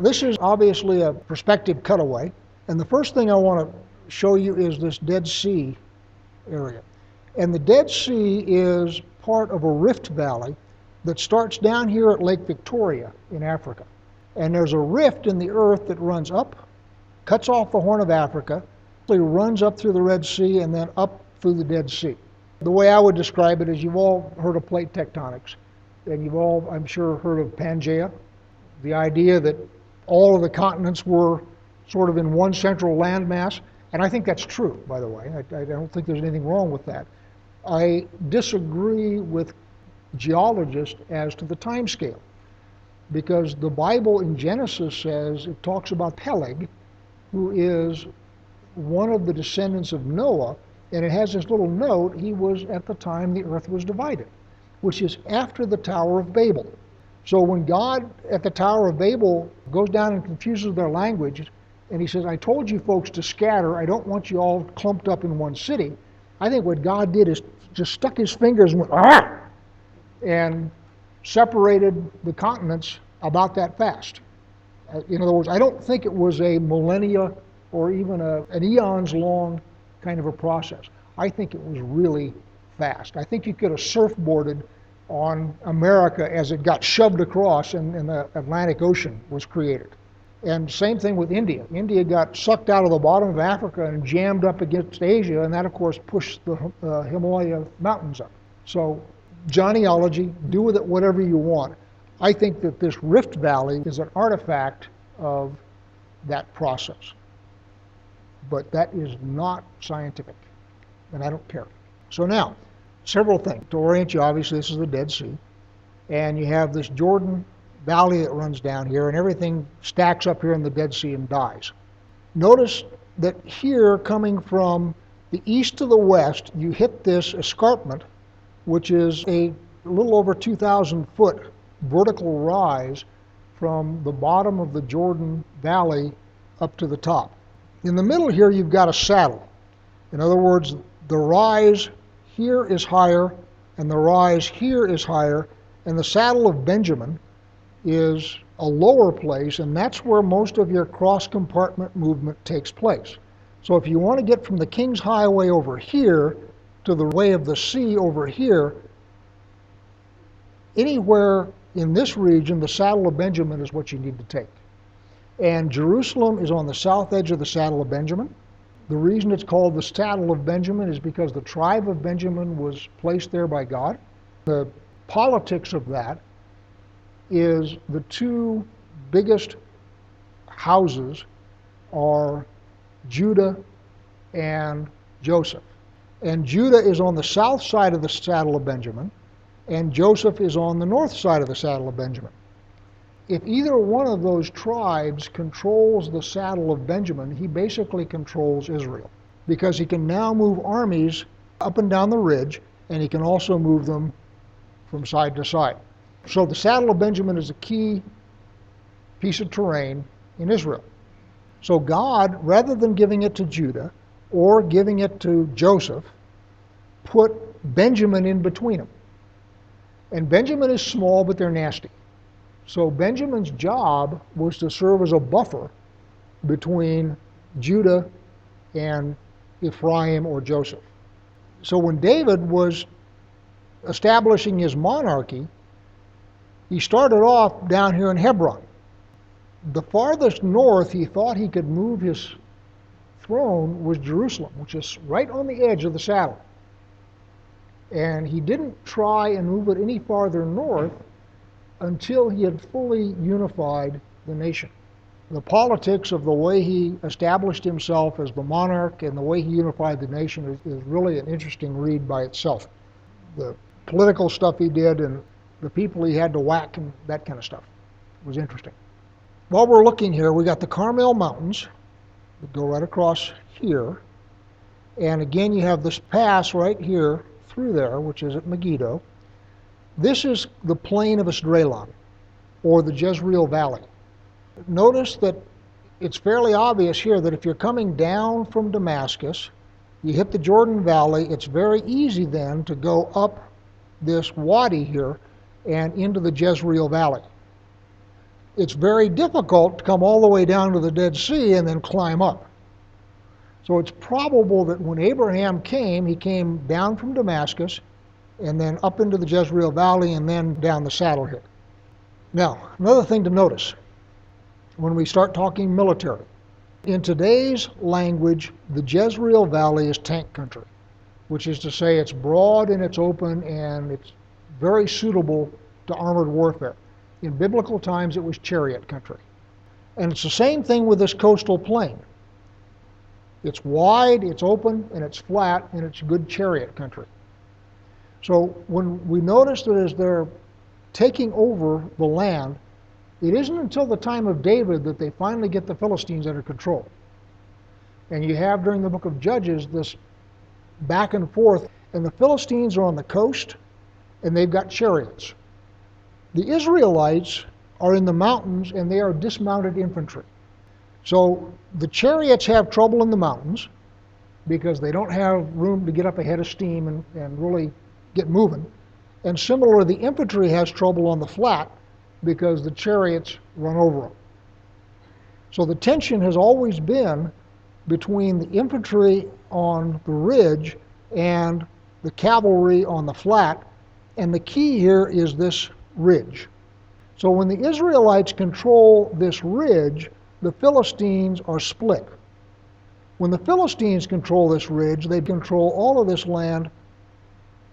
This is obviously a perspective cutaway, and the first thing I want to show you is this Dead Sea area. And the Dead Sea is part of a rift valley that starts down here at Lake Victoria in Africa. And there's a rift in the earth that runs up, cuts off the Horn of Africa, runs up through the Red Sea, and then up through the Dead Sea. The way I would describe it is you've all heard of plate tectonics, and you've all, I'm sure, heard of Pangaea, the idea that all of the continents were sort of in one central landmass. And I think that's true, by the way. I don't think there's anything wrong with that. I disagree with geologists as to the time scale, because the Bible in Genesis says, it talks about Peleg, who is one of the descendants of Noah, and it has this little note, he was at the time the earth was divided, which is after the Tower of Babel. So when God at the Tower of Babel goes down and confuses their language, and he says, I told you folks to scatter, I don't want you all clumped up in one city, I think what God did is just stuck his fingers and went, ah! And separated the continents about that fast. In other words, I don't think it was a millennia or even an eons long kind of a process. I think it was really fast. I think you could have surfboarded on America as it got shoved across and the Atlantic Ocean was created. And same thing with India. India got sucked out of the bottom of Africa and jammed up against Asia, and that of course pushed the Himalaya mountains up. So genealogy, do with it whatever you want. I think that this Rift Valley is an artifact of that process. But that is not scientific, and I don't care. So now, several things. To orient you, obviously this is the Dead Sea, and you have this Jordan Valley that runs down here, and everything stacks up here in the Dead Sea and dies. Notice that here, coming from the east to the west, you hit this escarpment, which is a little over 2,000 foot vertical rise from the bottom of the Jordan Valley up to the top. In the middle here, you've got a saddle. In other words, the rise here is higher, and the rise here is higher, and the Saddle of Benjamin is a lower place, and that's where most of your cross-compartment movement takes place. So if you want to get from the King's Highway over here to the Way of the Sea over here, anywhere in this region, the Saddle of Benjamin is what you need to take. And Jerusalem is on the south edge of the Saddle of Benjamin. The reason it's called the Saddle of Benjamin is because the tribe of Benjamin was placed there by God. The politics of that is the two biggest houses are Judah and Joseph. And Judah is on the south side of the Saddle of Benjamin, and Joseph is on the north side of the Saddle of Benjamin. If either one of those tribes controls the Saddle of Benjamin, he basically controls Israel, because he can now move armies up and down the ridge, and he can also move them from side to side. So the Saddle of Benjamin is a key piece of terrain in Israel. So God, rather than giving it to Judah or giving it to Joseph, put Benjamin in between them. And Benjamin is small, but they're nasty. So Benjamin's job was to serve as a buffer between Judah and Ephraim or Joseph. So when David was establishing his monarchy, he started off down here in Hebron. The farthest north he thought he could move his throne was Jerusalem, which is right on the edge of the saddle. And he didn't try and move it any farther north until he had fully unified the nation. The politics of the way he established himself as the monarch and the way he unified the nation is really an interesting read by itself. The political stuff he did and the people he had to whack and that kind of stuff was interesting. While we're looking here, we got the Carmel Mountains that go right across here. And again, you have this pass right here through there, which is at Megiddo. This is the plain of Esdraelon, or the Jezreel Valley. Notice that it's fairly obvious here that if you're coming down from Damascus, you hit the Jordan Valley, it's very easy then to go up this wadi here and into the Jezreel Valley. it's very difficult to come all the way down to the Dead Sea and then climb up. So it's probable that when Abraham came, he came down from Damascus and then up into the Jezreel Valley and then down the Saddle Hill. Now, another thing to notice when we start talking military. In today's language, the Jezreel Valley is tank country, which is to say it's broad and it's open and it's very suitable to armored warfare. In biblical times, it was chariot country. And it's the same thing with this coastal plain. It's wide, it's open, and it's flat, and it's good chariot country. So when we notice that as they're taking over the land, it isn't until the time of David that they finally get the Philistines under control. And you have during the book of Judges this back and forth, and the Philistines are on the coast, and they've got chariots. The Israelites are in the mountains, and they are dismounted infantry. So the chariots have trouble in the mountains because they don't have room to get up ahead of steam and really get moving. And similarly, the infantry has trouble on the flat because the chariots run over them. So the tension has always been between the infantry on the ridge and the cavalry on the flat, and the key here is this ridge. So when the Israelites control this ridge, the Philistines are split. When the Philistines control this ridge, they control all of this land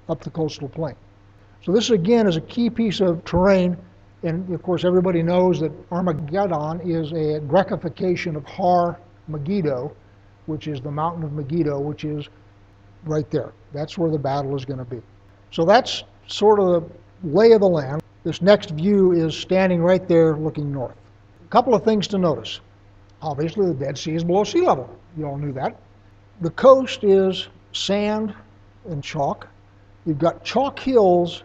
up the coastal plain. So this again is a key piece of terrain, and of course everybody knows that Armageddon is a Grekification of Har Megiddo, which is the mountain of Megiddo, which is right there. That's where the battle is going to be. So that's sort of the lay of the land. This next view is standing right there looking north. A couple of things to notice. Obviously the Dead Sea is below sea level. You all knew that. The coast is sand and chalk. You've got chalk hills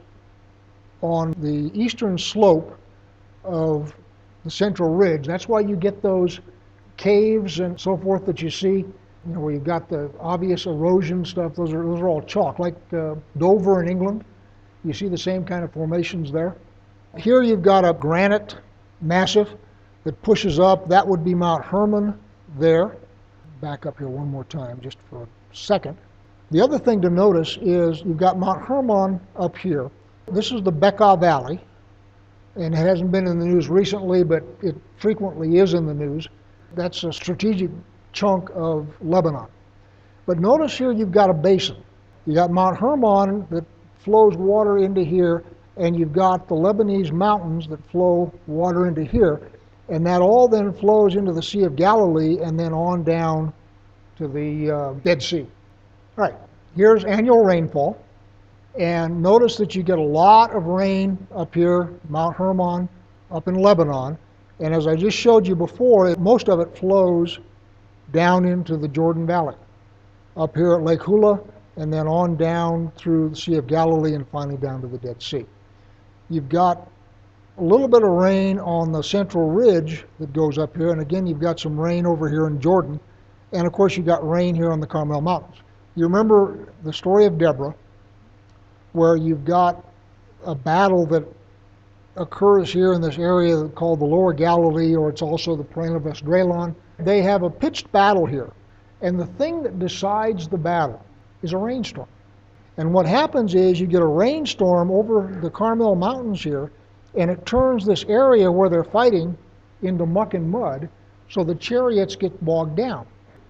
on the eastern slope of the central ridge. That's why you get those caves and so forth that you see, where you've got the obvious erosion stuff. Those are all chalk, like Dover in England. You see the same kind of formations there. Here you've got a granite massif that pushes up. That would be Mount Hermon there. Back up here one more time just for a second. The other thing to notice is you've got Mount Hermon up here. This is the Bekaa Valley, and it hasn't been in the news recently, but it frequently is in the news. That's a strategic chunk of Lebanon. But notice here you've got a basin. You've got Mount Hermon that flows water into here, and you've got the Lebanese mountains that flow water into here, and that all then flows into the Sea of Galilee and then on down to the Dead Sea. All right, here's annual rainfall, and notice that you get a lot of rain up here, Mount Hermon, up in Lebanon, and as I just showed you before, most of it flows down into the Jordan Valley, up here at Lake Hula, and then on down through the Sea of Galilee and finally down to the Dead Sea. You've got a little bit of rain on the central ridge that goes up here, and again you've got some rain over here in Jordan, and of course you've got rain here on the Carmel Mountains. You remember the story of Deborah, where you've got a battle that occurs here in this area called the Lower Galilee, or it's also the Plain of Esdraelon. They have a pitched battle here, and the thing that decides the battle is a rainstorm. And what happens is you get a rainstorm over the Carmel Mountains here, and it turns this area where they're fighting into muck and mud, so the chariots get bogged down.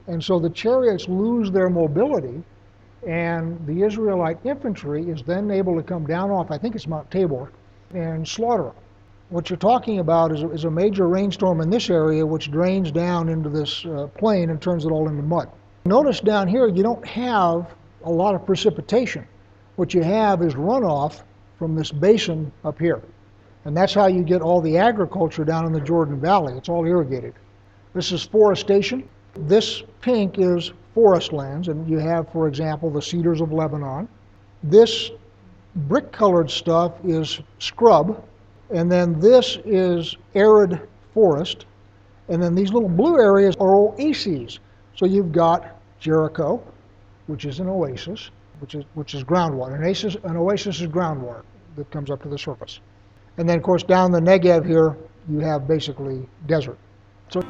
And so the chariots lose their mobility, and the Israelite infantry is then able to come down off, I think it's Mount Tabor, and slaughter them. What you're talking about is a major rainstorm in this area which drains down into this plain and turns it all into mud. Notice down here you don't have a lot of precipitation. What you have is runoff from this basin up here. And that's how you get all the agriculture down in the Jordan Valley. It's all irrigated. This is forestation. This pink is forest lands, and you have, for example, the cedars of Lebanon. This brick-colored stuff is scrub, and then this is arid forest, and then these little blue areas are oases. So you've got Jericho, which is an oasis, which is groundwater. An oasis is groundwater that comes up to the surface. And then, of course, down the Negev here, you have basically desert. So